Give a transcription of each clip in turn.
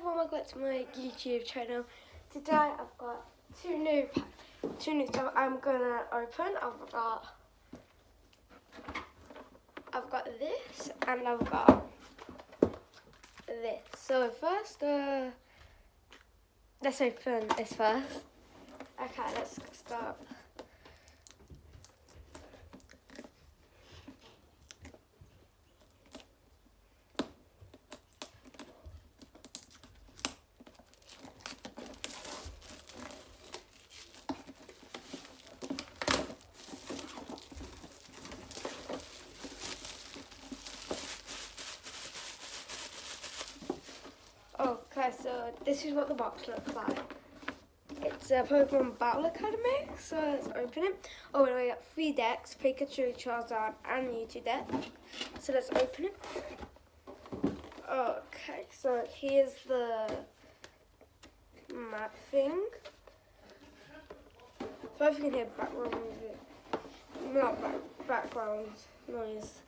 everyone, welcome back to my YouTube channel. Today I've got two new stuff I'm gonna open. I've got this and I've got this. So first, let's open this first. Okay, let's start. Okay, so this is what the box looks like. It's a Pokemon Battle Academy, so let's open it. Oh, and we got 3 decks, Pikachu, Charizard, and Mewtwo deck. So let's open it. Okay, so here's the map thing. So if you can hear background music, not background noise.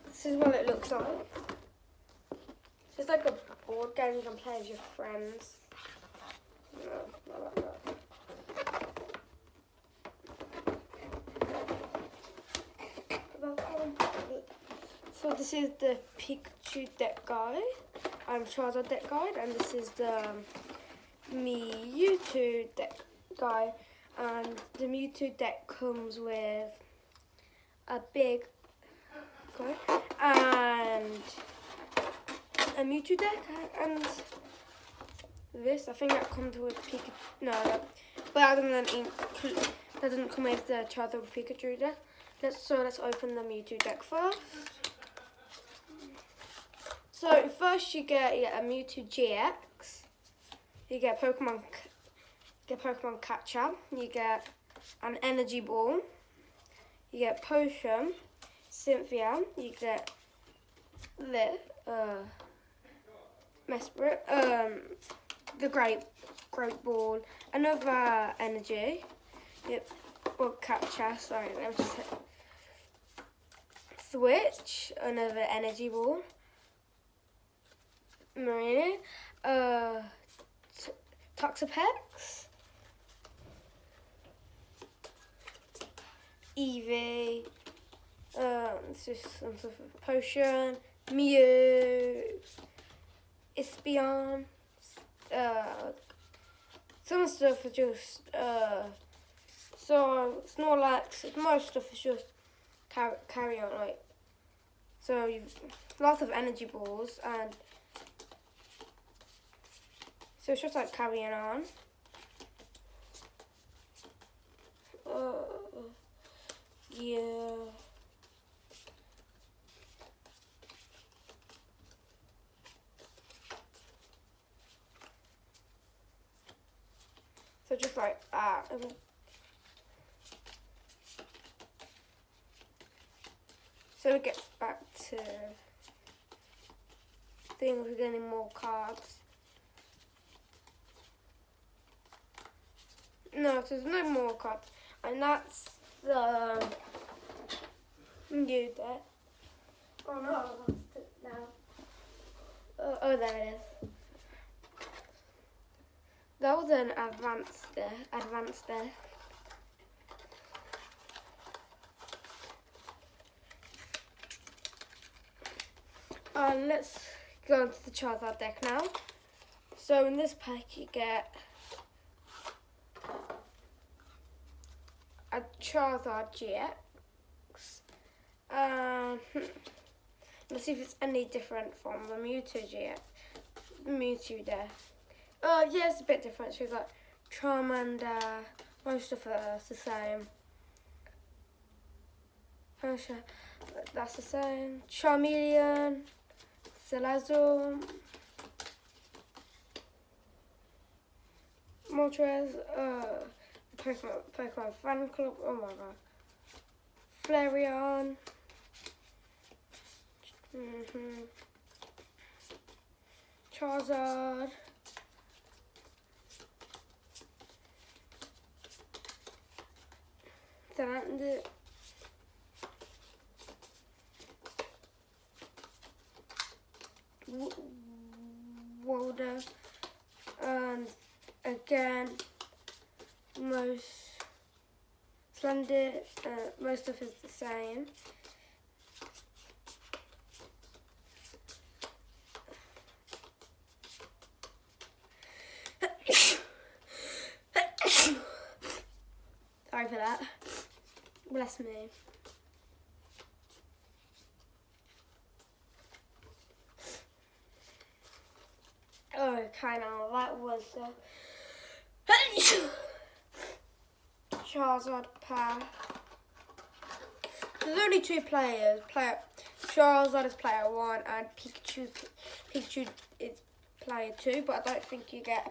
This is what it looks like. It's just like a board game you can play with your friends. No, not like that. So this is the Pikachu deck guide, Charizard deck guide, and this is the Mewtwo deck guide. And the Mewtwo deck comes with a big guide and a Mewtwo deck and this. I think that comes with Pikachu. No, but that doesn't come with the Charizard Pikachu deck. Let's open the Mewtwo deck first. So first you get a Mewtwo GX. You get Pokemon Catcher. You get an Energy Ball. You get Potion, Cynthia. You get this. The Great Ball, another Energy, Catcher, sorry, let me just say. Switch, another Energy Ball, Marina, Toxapex, Eevee, this is some sort of Potion, Mew, Espeon, some stuff is just, so Snorlax, most stuff is just carry on, like, so you've lots of energy balls, and so it's just like carrying on. Yeah. So just like that. So we get back to things, we're getting more cards. No, there's no more cards. And that's the new deck. Oh no, I lost it now. Oh, there it is. That was an advanced there. Let's go into the Charizard deck now. So in this pack you get a Charizard GX. Let's see if it's any different from the Mewtwo deck. Yeah, it's a bit different. So we've got Charmander, most of it is the same. That's the same. Charmeleon, Salazzle, Moltres, Pokemon Fan Club, oh my god. Flareon, Charizard, Xander, Boulder, and again, most stuff is the same. Sorry for that. Bless me. Okay, now that was Charizard pack. There's only two players. Charizard is player 1 and Pikachu is player 2, but I don't think you get a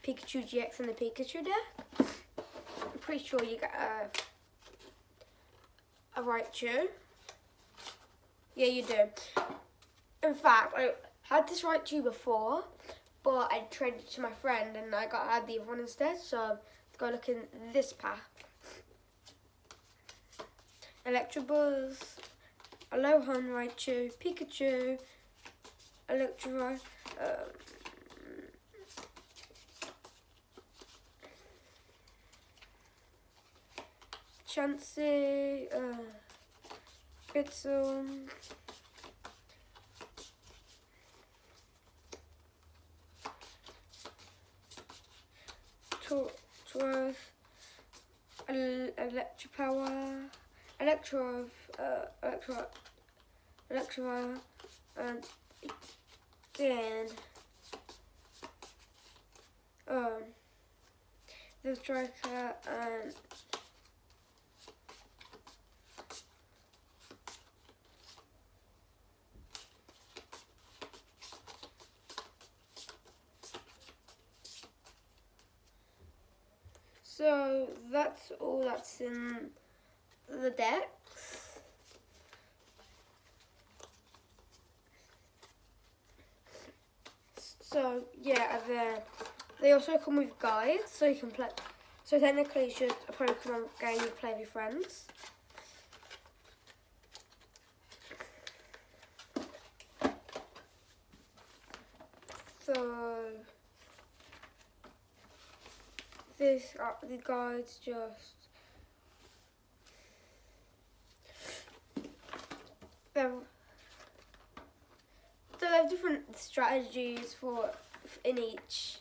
Pikachu GX in the Pikachu deck. I'm pretty sure you get a Raichu. Yeah, you do. In fact, I had this Raichu before, but I traded it to my friend and I had the other one instead, so let's go look in this pack. Electabuzz, Alolan Raichu, Pikachu, Electro, Chansey, Bitzel, Tauros, Electropower, Electro, and again, the Striker and so that's all that's in the decks. So yeah, they also come with guides, so you can play. So technically, it's just a Pokemon game you play with your friends. So the guides just they have different strategies in each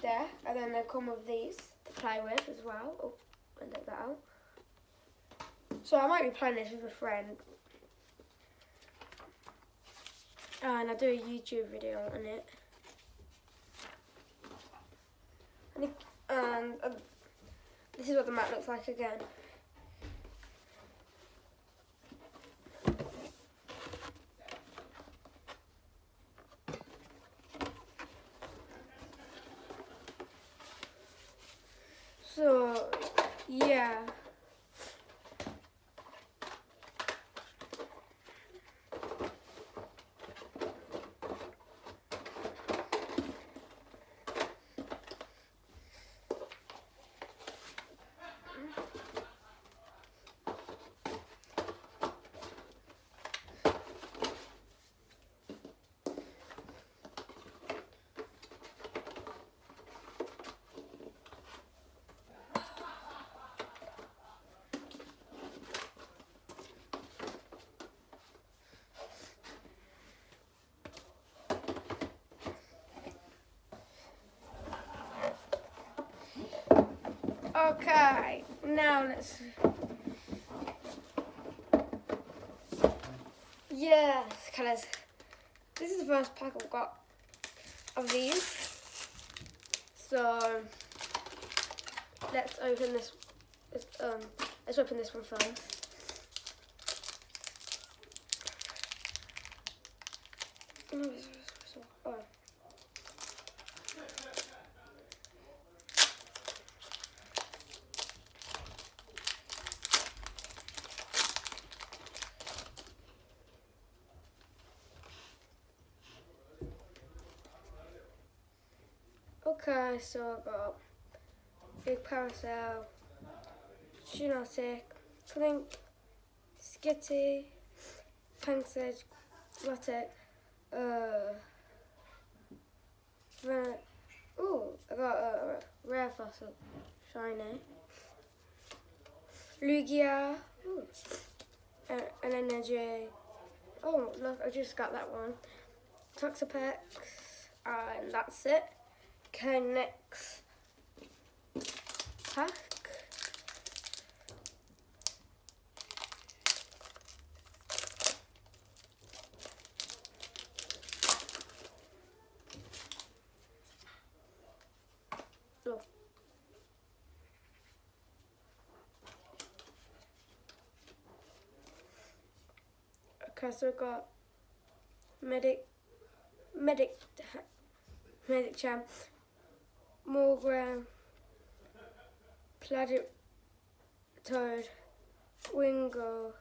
deck, and then they come with these to play with as well. Oh, and take that out. So I might be playing this with a friend, and I'll do a YouTube video on it. And this is what the map looks like again. So, yeah. Okay, now let's. Yes, colours. This is the first pack I've got of these. So let's open this. Let's open this one first. Oh. Okay, so I've got Big Parasol, Genetic, Clink, Skitty, Pansage, Rotic, that's a shiny. Lugia. Ooh. An energy. Oh, look, I just got that one. Toxapex. And that's it. Okay, next pack. Look. Okay, so we've got Medic Jam, Morgram, Toad, Wingull,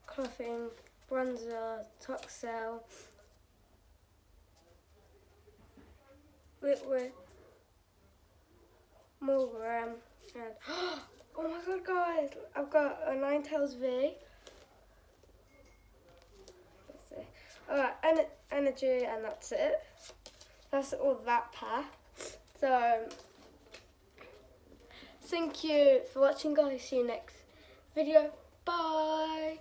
Clothing, Bronzer, Toxel, Liquid, Morgram, and oh my god, guys, I've got a Ninetales V. Alright, energy, and that's it. That's all that pack. So, thank you for watching, guys. See you next video. Bye.